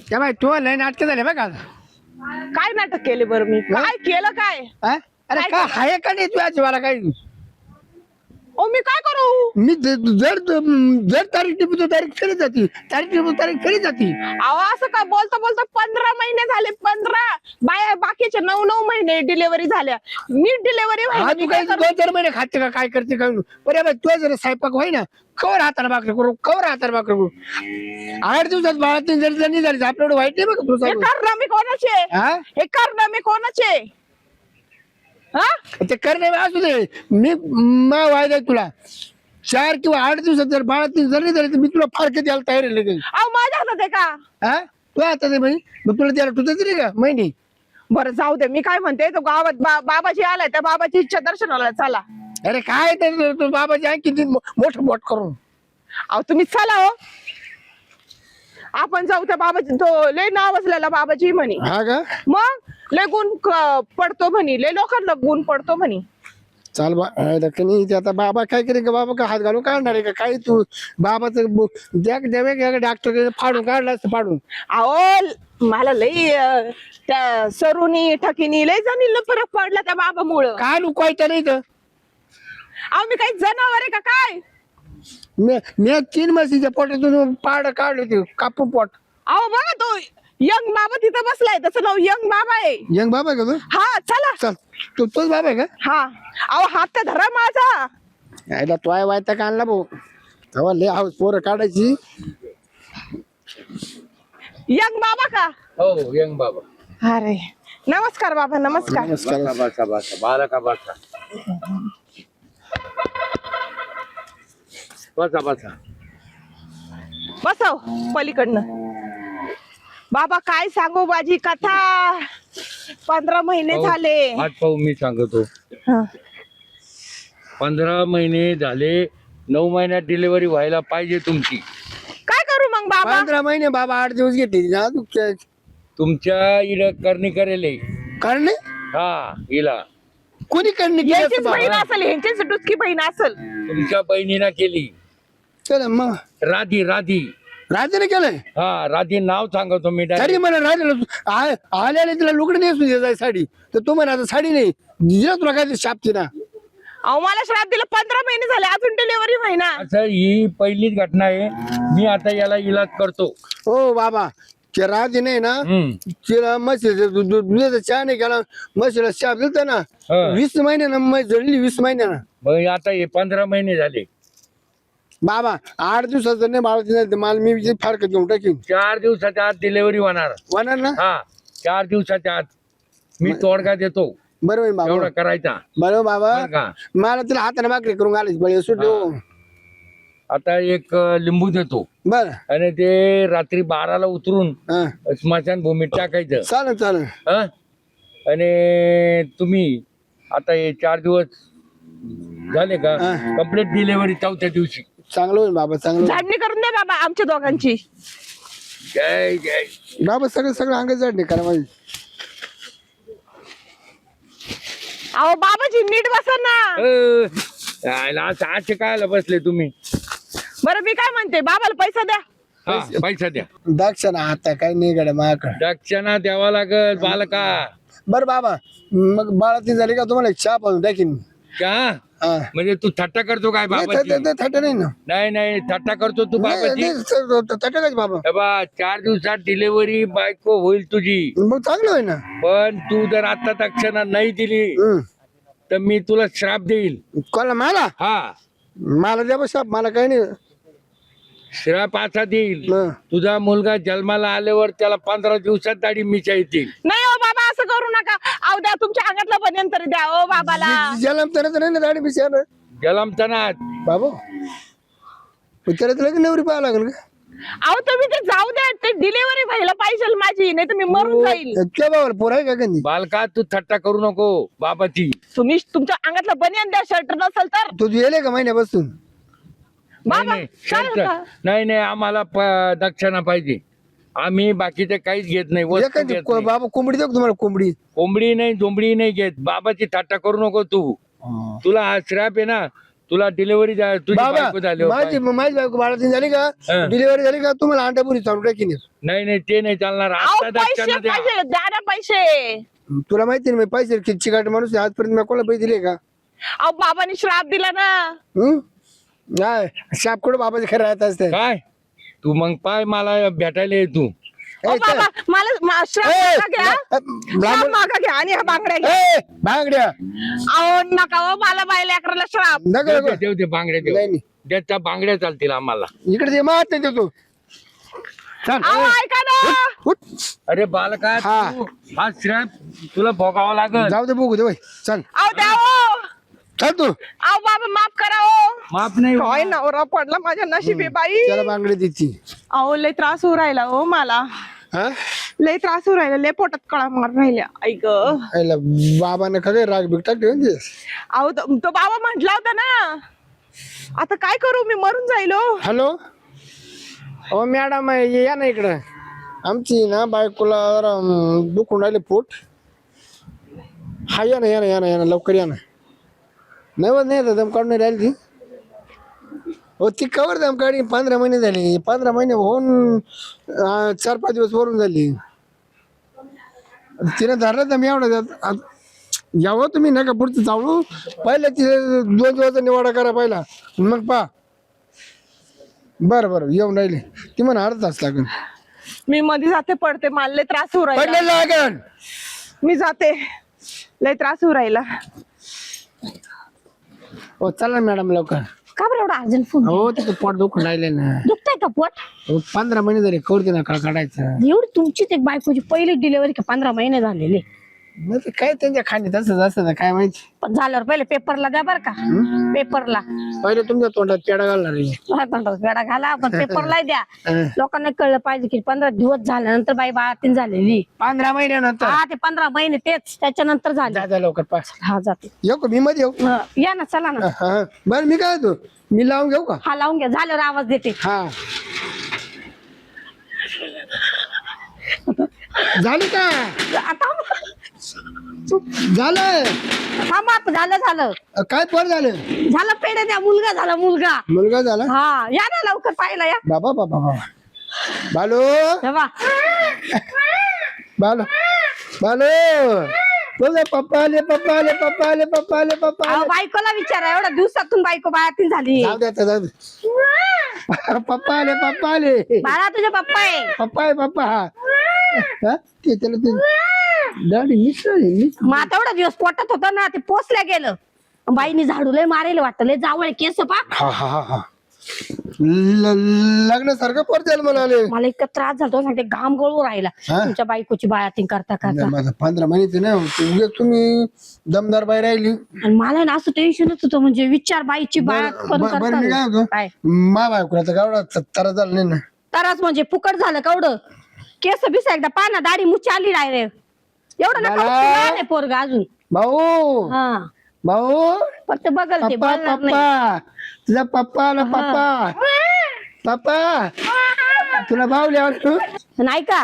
त्या बाई तू लय नाटक झाले बघा आता. काय नाटक केले बरं मी काय केलं काय हा? अरे काय का केलं? हाय का नाही तू आजोबाला काही ओ मी काय करू मी जर तारीख टिपतो तारीख फेरी जाती तारीख टिपतो तारीख फेरी जाती. अहो असं का बोलता बोलता 15 महिने झाले 15 बाया बाकीचे 9 महिने डिलिव्हरी झाल्या मी डिलिव्हरी हा तू काय 2-4 महिने खाते का काय करते काय बरे बाई तू जर स्वयंपाक होई ना कवर हाताला भाकरी करू कवर हाताला भाकरी करू 8 दिवसात बाळातीन जरी जणी झाली आपल्याकडे वाईट नाही बघ हे तुझं. करणं मी कोणाचे हा हे करणं मी कोणाचे हा ते करणे असू दे मी मा वायदा तुला 4 किंवा 8 दिवसात जर बाळातीन जरी झाली तर मी तुला फारके द्यायला तयार आहे लगेच. अहो माझ्या हातात आहे का हा तू आता ते बाई मग तुला द्यायला तुझं तरी का महिने. बरं जाऊ दे मी काय म्हणते तो गावात बाबाजी आलाय त्या बाबाची इच्छा दर्शनाला चला. अरे काय तर तू बाबाची आहे किती मोठं बोट करून. अहो तुम्ही चला हो आपण जाऊ त्या बाबाची तो लय नाव असलेला बाबाजी म्हणे हा का मग लय गुण पडतो म्हणे लय लोकांना गुण पडतो म्हणे. चाल बा नाही ते आता बाबा काय करेल का बाबा का हात घालून काढणार आहे का काय तू बाबाचं द्यावे डॉक्टर फाडून काढला असतं फाडून. अहो मला लय त्या सरुनी ठकीनी लय जणीला फरक पडला त्या बाबामुळं. काय लुकवायचं नाही तर अहो मी काही जनावर आहे का काय. मी 3 म्हशीच्या पोटातून पाड काढले ते कापून पोट. अहो बघा तो यंग बाबा तिथं बसलाय त्याचं नाव यंग बाबा आहे. यंग बाबा आहे का तू हा चला चल तोच बाबा आहे का. हा अहो हात तर धरा माझा. यायला तो आहे वायता का आणला भाऊ तेव्हा लय हाऊस पोरं काढायची. यंग बाबा का हो यंग बाबा. अरे नमस्कार बाबा नमस्कार. नमस्कार. बसा बसा बालका बसा बसा बसा. बसव पलीकडनं. बाबा काय सांगू माझी कथा 15 महिने झाले. आज पाहू मी सांगतो. हा. 15 महिने झाले 9 महिन्यात डिलिव्हरी व्हायला पाहिजे तुमची. काय करू मग बाबा. 15 महिने बाबा 8 दिवस घेतली ना तू तुमच्या इला करणी करेल करणे हा हिला कोणी करणे केली यांचीच असं बहीण बाबा? असेल ह्यांचीच डुसकी बहीण असेल. तुमच्या बहिणीनं केली. चल मग राधी राधी राजाने केलंय हा राधी नाव सांगतो मी direct. तरी म्हणा राजाला आल्याने तिला लुगडे नेसून देत साडी तर तू म्हणा आता साडी नाही दिला तुला काय शापती ना. अहो मला श्राप दिलं 15 महिने झाले अजून डिलिव्हरी व्हायना. असं ही पहिलीच घटना आहे. मी आता याला इलाज करतो. हो बाबा ते राजे नाही ना तिला म्हशीचं दुधाचा चहा नाही केला म्हशीला शाप दिलता ना हा. 20 महिन्यानं म्हैस जळली 20 महिन्यानं. मग आता हे 15 महिने झाले. बाबा 8 दिवसाचं नाही बाळाची नाही मला मी फारकत घेऊन टाकीन 4 दिवसाच्या आत डिलिव्हरी होणार. होणार ना. हा 4 दिवसाच्या आत मी तोडगा देतो. बरोबर बाबा एवढा करायचा बरोबर बाबा बरं का. मला तिला हाताने भाकरी करून घालायची बळे सुटलो. आता एक लिंबू देतो बर आणि ते रात्री 12ला उतरून स्मशान भूमीत टाकायचं. चालेल चालेल. हा आणि तुम्ही आता हे 4 दिवस झाले का कम्प्लीट डिलिव्हरी 4थ्या दिवशी. चांगलं होईल बाबा चांगलं होईल. झाडणी करून दे बाबा आमच्या दोघांची. जय जय. बाबा सगळं अंगात झाडणे करा माझी. अहो बाबाजी नीट बसा ना. आजचे कायला बसले तुम्ही. बरं मी काय म्हणते बाबाला पैसा द्या. हा पैसा द्या. दक्ष ना आता काही नाही गड्या माझ्याकडे. दक्षिणा द्यावा लागल बालका. बर बाबा मग बाळाती झाली का तुम्हाला एक चहा पाहून टाकीन. का हा. म्हणजे तू थट्टा करतो काय बाबाची. थट्टा नाही ना. नाही नाही थट्टा करतो तू बाबाची. थट्टा काय बाबा हे बा 4 दिवसात डिलिव्हरी बायको होईल तुझी. मग चांगलं होईल ना. पण तू जर आता दक्षिणा नाही दिली तर मी तुला श्राप देईल. कोणाला मला हा मला द्या बस मला काही नाही. श्राप असा देईल हं. तुझा मुलगा जन्माला आल्यावर त्याला 15 दिवसात दाढी मिशा येतील. नाही हो बाबा असं करू नका. अहो द्या तुमच्या अंगातलं बनियन तरी द्या ओ बाबाला. जलम तर नाही ना दाढी बिचार जलमतनात बाबा त्याला तर लगेच नवरी पाहावं लागेल का. अहो तुम्ही ते जाऊ द्या ते डिलिव्हरी व्हायला पाहिजे माझी नाही तर मी मरून जाईल. त्या बाबाला पोर आहे का कधी. बालका तू थट्टा करू नको बाबाची. तुम्ही तुमच्या अंगातलं बनियन द्या शर्ट नसेल तर. तू गेले का महिन्यापासून. बाबा नाही चालेल का? नाही नाही आम्हाला दक्षिणा पाहिजे. आम्ही बाकीचे काहीच घेत नाही वस्तू एखादी घेत नाही. बाबा कोंबडी देऊ का तुम्हाला कोंबडी. कोंबडी नाही झोंबडी नाही घेत. बाबाची थट्टा करू नको तू. तुला हा श्राप आहे ना तुला डिलिव्हरी तुझी बाबा बायको झाली हो, माझी पाय. माझी बायको बाळातीन झाली का हा. डिलिव्हरी झाली का तुम्हाला अंडापुरी चालू टाकीन नाही नाही ते नाही चालणार अहो आता पैसे दक्षिणा द्या. पैसे द्या ना पैसे. तुला माहिती ना मी पैसे किती गाठ माणूस आहे, आजपर्यंत मी कोणाला पैसे दिले का अहो बाबांनी श्राप दिला ना. हं? नाही शाप कुठं बाबाचे खरं राहत असते काय तू मग पाय मला भेटायला ये तू अहो बाबा मला श्राप मागा घ्या. श्राप मागा घ्या आणि ह्या बांगड्या घ्या. बांगड्या अहो नका हो मला बायला अकराला श्राप. नका नका. देव ते बांगड्या देव नाही, नाही. त्याच्या बांगड्या चालतील आम्हाला. इकडे ते मारत नाही तू चल अहो ऐका ना. उठ. अरे बालका हा. हा श्रॅप तुला भोगावा लागल. जाऊ दे बघू दे वय चल अहो द्या हो. चल तू अहो बाबा माफ करा हो. माफ नाही काय नवरा पडला माझ्या नशिबी बाई. त्याला बांगडी देती अहो लय त्रास होऊ राहिला हो मला. हा लय त्रास होऊ राहिला. लय पोटात कळा मार राहिल्या. ऐक आईला बाबाने काय राग बिग टाकले म्हणजे अहो तो बाबा म्हटला होता ना. आता काय करू मी मरून जाईल हो. हॅलो हो मॅडम या ना इकडं आमची ना बायकोला जरा दुखून राहिले पोट. हा या ना या ना या ना या ना लवकर या ना. नाही दम काढून नाही राहिली ती हो ती कवर दम काढी 15 महिने झाले. 15 महिने होऊन 4-5 दिवस वरून झाली. तिने धरलं दम एवढा यावं तुम्ही नका पुढचं चावू. पहिलं तिथे 2 दिवसाचा निवाडा करा पहिला मग पा. बरं येऊन राहिले ती म्हणा अर्धा तास लागेल. मी मध्ये जाते पडते. मला लय त्रास होऊ राहिला. पडलेलं लागेल मी जाते. लय त्रास होऊ राहिला. हो चला मॅडम लवकर. का बरं एवढा अर्जंट फोन. हो तिथे पोट दुखून राहिले ना. दुखतंय का पोट. 15 महिने झाले कवरते ना काढायचं. एवढी तुमचीच एक बायकोची पहिली डिलिव्हरी का 15 महिने झालेले. नाही ते काय त्यांच्या खाणी तसंच असतं काय माहिती. पण झाल्यावर पहिले पेपरला द्या बरं का. पेपरला पहिले तुमच्या तोंडात पेडा घालणार आहे. वेळा घाला पण पेपरला द्या. हं. लोकांना कळलं पाहिजे की 15 दिवस झाल्यानंतर बाई बाळातीन झालेली. 15 महिन्यानंतर हा ते 15 महिने तेच त्याच्यानंतर झाले. जा लवकर पास हा जाते. येऊ का मी मध्ये येऊ. या ना चला ना. हा बरं मी काय होतो मी लावून घेऊ का. हा लावून घ्या. झाल्यावर आवाज देते. हा झाली का आता झालं थांबा. झालं काय पण झालं. झालं पेढे द्या. मुलगा झाला मुलगा. मुलगा झाला. हा या ना लवकर पाहिला या. बाबा बाबा बाबा बालो तेव्हा बालो बालो तुझा पप्पा आले पप्पा आले पप्पा आले पप्पा आले पप्पा अहो, आले. बायकोला विचारा. एवढ्या दिवसातून बायको बाळातीन झाली. जाऊ द्या जाऊ दे. पप्पा आले पप्पा आले बाळा तुझे पप्पा आहे. पप्पा आहे पप्पा हा ते त्याला ते दाढी मिस मग आता एवढा दिवस पोटात होता ना ते पोचल्या गेलं. बाईनी झाडू लय मारेल वाटतं. लय जावळ केस पा. हा हा हा हा लग्नासारखं परत मला आले. मला इतका त्रास झाला. तो सांगते घाम गळू राहिला हा? तुमच्या बायकोची बाळातीन करता करता. माझा 15 महिन्याचे नाही तुम्ही दमदार बाई राहिली. आणि मला ना असं टेन्शनच होतं. म्हणजे विचार बाईची बाळात पण बरं मी काय करता होतो काय मा बायकोला गावडा तारा झाला नाही ना. तराच म्हणजे फुकट झालं कवडं. केस बिसा एकदा पाना दाढी मुची आली डायरेक्ट. एवढं नका बाळा. लहान आहे पोरग अजून. भाऊ हा भाऊ फक्त बघल ते पप्पा बोलणार नाही. पप्पा तुझा पप्पा आला पप्पा पप्पा तुला बावली आवडतो. नाही का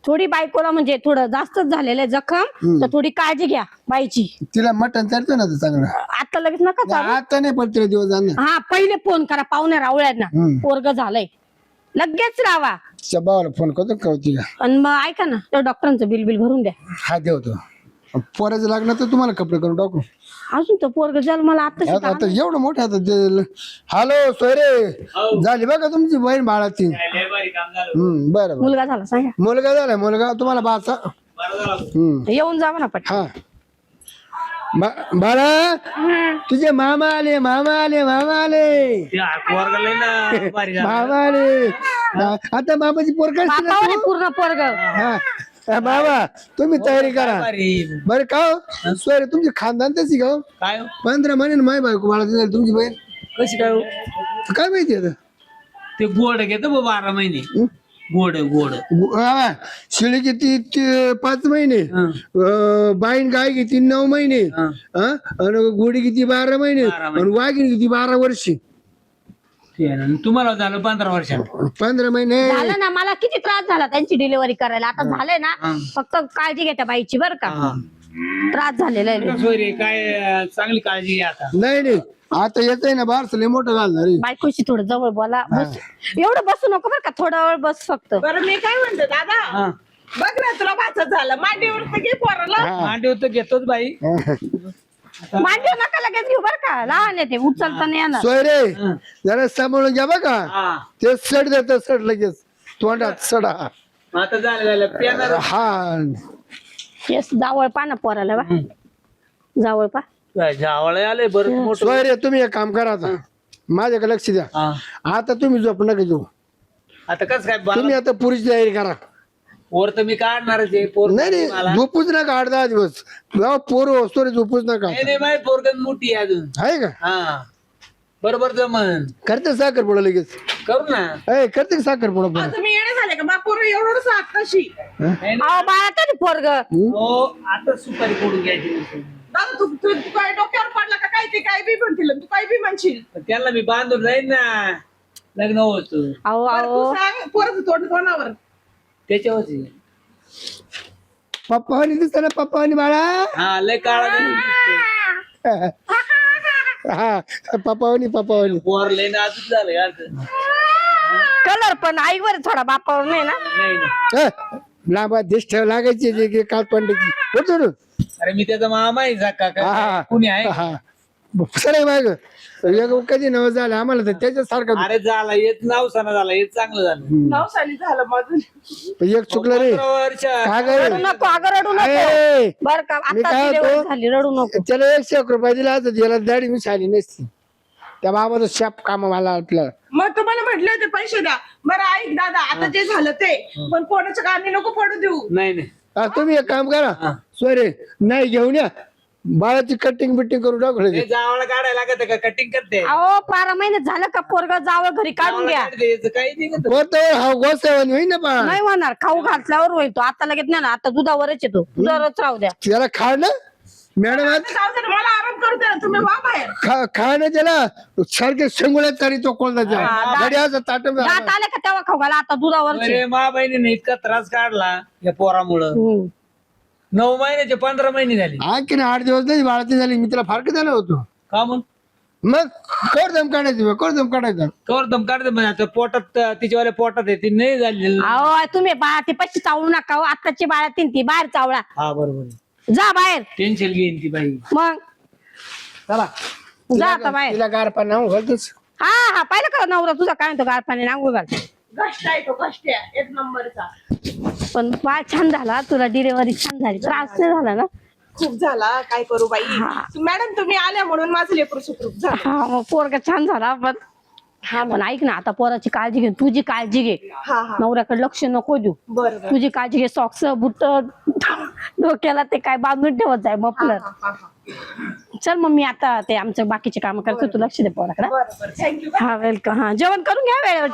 थोडी बायकोला म्हणजे थोडं जास्तच झालेलं आहे जखम. तर थोडी काळजी घ्या बाईची. तिला मटण चालतो ना चांगलं. आता लगेच नका चालू. आता नाही पण 3 दिवस जाणार. हा पहिले फोन करा पाहुण्या रावळ्यांना. हम्म. पोरग झालंय लगेच रावा. तिच्या भावाला फोन करतो कवती का. आणि मग ऐका ना त्या डॉक्टरांचं बिल भरून द्या. हा देवतो पोराचं लागणार तर तुम्हाला कपडे करून टाकू. अजून तर पोरग जन्माला आता आता एवढं मोठं आता ते हॅलो सोयरे झाली बघा तुमची बहीण बाळाची. बरं बरं मुलगा झाला सांगा. मुलगा झालाय मुलगा तुम्हाला बाचा. येऊन जावा ना पण. हा बाळा तुझे मामा आले मामा आले मामा आले मामा आले. आता मामाची पोर काय बापावर पूर्ण पोरग. हा बाबा तुम्ही तयारी करा बरं का. सोयरे तुमची खानदान तशी का. काय 15 महिने माय बायको बाळाची झाली तुमची बहीण. कशी काय हो? काय माहिती आता ते गोड घेतो 12 महिने. गोड शिळी किती 5 महिने. बाईन गाय किती 9 महिने. आणि गोडी किती 12 महिने. आणि वाघीण किती 12 वर्षी. तुम्हाला झालं 15 वर्षात. 15 महिने झालं ना. मला किती त्रास झाला त्यांची डिलिव्हरी करायला. आता झालंय ना. फक्त काळजी घ्या त्या बाईची बरं का. त्रास झालेला आहे. सोयरे काय चांगली काळजी घ्या आता. नाही आता येतंय ना बारस लय मोठं घालणार रे. बायकोशी थोडं जवळ बोला एवढं बसू नको बरं का, थोडा वेळ बस फक्त. बरं मी काय म्हणते दादा, बघ ना तुला भाचत झालं, मांडीवर तर घे पोराला. मांडीवर तर घेतोच बाई. मांडीव नका लगेच घेऊ बरं का, लहान आहे ते, उचलता नाही येणार. सोय रे जरा सांभाळून घ्या बघा. ते सड देत सड लगेच तोंडात सडा. आता झालं पेणार. हा तेच जावळ पा ना पोराला बा, जावळ पा. जावळे आले बरं मोठं. सोय रे तुम्ही एक काम करा आता, माझ्याकडे लक्ष द्या. आता तुम्ही झोप नका घेऊ. आता कस काय तुम्ही आता पुरीची तयारी करा. पोर तर मी काढणारच आहे. पोर नाही नाही झोपूच नका 8-10 दिवस. पोर असतो रे झोपूच नका. नाही माझी पोरगण मोठी आहे अजून. आहे का हा बरोबर जमन. करते साखर पुडा लगेच. करू ना. करते का साखर पुडा तुम्ही येणे झाले का बापूर एवढंच आत्ताशी. अहो बाळा तरी पोरग हो आता सुपारी फोडून घ्यायची. दादा तू तू तू काय डोक्यावर पडला का काय, ते काय बी म्हणतील, तू काय बी म्हणशील. त्याला मी बांधून जाईन ना, लग्न होत अहो बरं, तू अहो सांग पोराचं तोंड तोंडावर. त्याच्यावरची. पप्पावानी दिसत ना पप्पावानी बाळा. हा लय काळा हा पप्पावानी पोर लय नाजूक झालं यार. कलर पण आईवर थोडा बापावर नाही ना. नाही ना. लांबा दिस ठेव लागायची जे की काल पंडायची होतो. अरे मी त्याचा मामा आहे हा. काका. कुणी आहे. सर माग कधी नवं झालं आम्हाला तर त्याच्यासारखं. अरे झाला हेच नाव सणा झाला हेच चांगलं झालं. 9 साली झालं माझं. एक चुकलं रे. 15 वर्ष. काय रडू काय नको अगं, रडू नको ए, बर का. मी आता काय डिलिव्हरी होतो? झाली, रडू नको. त्याला 100 रुपये दिला असता त्याला दाढी मी आली नसती. त्या बाबाचं शाप काम मला आपल्याला. मग तुम्हाला म्हटले होते पैसे द्या. बरं ऐक दादा, आता जे झालं ते, पण कोणाच्या कानी नको पडू देऊ. नाही नाही तुम्ही एक काम करा सोरे नाही घेऊन या बाळाची कटिंग बिटिंग करून टाकू हे जावळा काढायला लागत का कटिंग करते. अहो 12 महिने झालं का पोरग जावं घरी काढून घ्या. काही नाही करत. पोरतावर हा गोसावानी होईन ना बाळ. नाही होणार, खाऊ घातल्यावर होईल तो, आता लगेच नाही ना. आता दुधावरच येतो, दुधावरच राहू द्या. त्याला खा ना मॅडम जाऊ दे ना, मला आराम करू दे ना, तुम्ही वा बाहेर. खा ना त्याला सारखे शेंगुळ्यात तरी तो कोणता गाडी असं ताट दात आले का तेव्हा खाऊ घाला, आता दुधावरच अरे मा बहिणीने इतका त्रास काढला या पोरामुळं. 9 महिन्याचे 15 महिने झाले. आणखी 8 दिवस नाही बाळाची झाली मी तिला फारक झाला होतो. का मग करदम काढायचं कवर दम काढते म्हणजे आता पोटात तिच्यावाल्या पोटात आहे ती नाही झाली. अहो तुम्ही बाळा ती पशी चावू नका हो. आताची बाळा ती बाहेर चावळा, हा बरोबर जा बाहेर. टेन्शन घेईन ती बाई. मग चला जा आता बाहेर. तिला गार पाणी नाव घालतोच. हा पाहिलं का नवरा तुझा काय म्हणतो, गार पाणी नांगू घाल. घष्ट आहे तो, घष्ट आहे 1 नंबरचा. पण बाळ छान झाला, तुला डिलिव्हरी छान झाली, त्रास नाही झाला ना. खूप झाला, काय करू बाई. मॅडम तुम्ही आल्या म्हणून माझं लेकरू सुखरूप झालं. हा मग पोरगा छान झाला. पण ऐक ना, आता पोराची काळजी घे, तुझी काळजी घे. हा हा नवऱ्याकडे लक्ष नको देऊ, बरं बरं. तुझी काळजी घे. सॉक्स बुट डोक्याला ते काय बांधून ठेवत जाय मफलर. हा, हा. चल मग मी आता ते आमचं बाकीचे काम करतो, तू लक्ष दे पोराकडे. बरं बरं, थँक्यू. हा वेलकम. हा जेवण करून घ्या वेळेवर.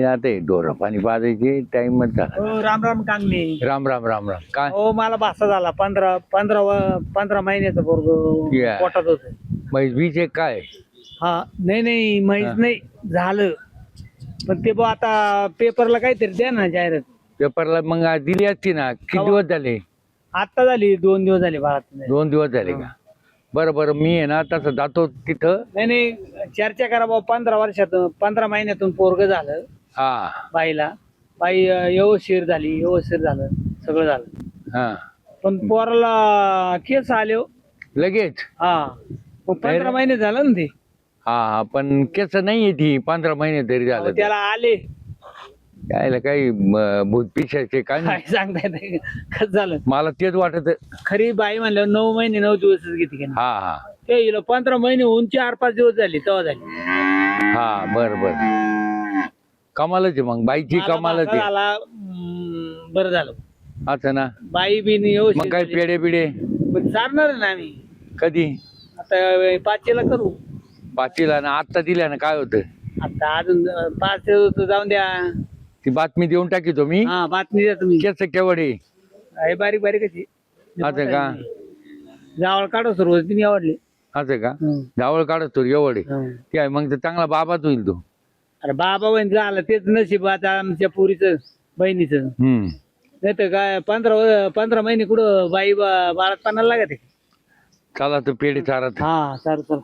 आता डोर पाणी पाजायचे टाइम झाला. राम राम कांगणे. राम राम राम राम. काय हो मला भासा झाला 15 महिन्याचं पोरग Yeah. पोटात होत. म्हैस बीच आहे काय. हा नाही माहित नाही झालं, पण ते बा आता पेपरला काहीतरी द्या ना जाहिरात. पेपरला मग दिली असती ना. किती दिवस झाले. आता झाली 2 दिवस झाले बाळात. 2 दिवस झाले का. बरं बरं मी आहे ना तसं जातो तिथं. नाही चर्चा करा बाबा. 15 महिन्यातून पोरग झालं हा बाईला. बाई व्यवस्थित झालं सगळं झालं. हा पण पोराला केस आले हो. लगेच. हा मग 15 महिने झालं ना ते. हा पण केस नाही आहे ती 15 महिने तरी झालं. त्याला आले यायला काही भूत पिशाचे काय काय नाही. सांगता येत कसं झालं. मला तेच वाटत. खरी बाई म्हणल्यावर 9 महिने 9 दिवसच घेते की नाही. हा हा ते हिला 15 महिने होऊन 4-5 दिवस झाले तेव्हा झाली. हा बर बर. कमालच आहे मग बाईची मला कमालच भासा आहे. झाला, बरं झालं. असं ना. बाई बी मग काय पेढे बिडे चालणार ना आम्ही कधी. आता 5ला करू. 5ला ना आत्ता दिल्या ना काय होतं. आता अजून 5 दिवस जाऊन द्या. ती बातमी देऊन टाकीतो मी. हा बातमी द्या तुम्ही. केस केवढे. हे बारीक बारीक कशी असं का. जावळ काढो सुरुवात तिने आवडली. असं का. जावळ काढत तो एवढे. ते आहे मग तर चांगला बाबाच होईल तो. अरे बाबा बहीण झालं तेच नशीब आता आमच्या पुरीचं बहिणीचं. नाही तर काय 15 महिने कुठं बाई बाळात पाण्याला लागत आहे. चला तर पेढे चारत हा चालेल चला.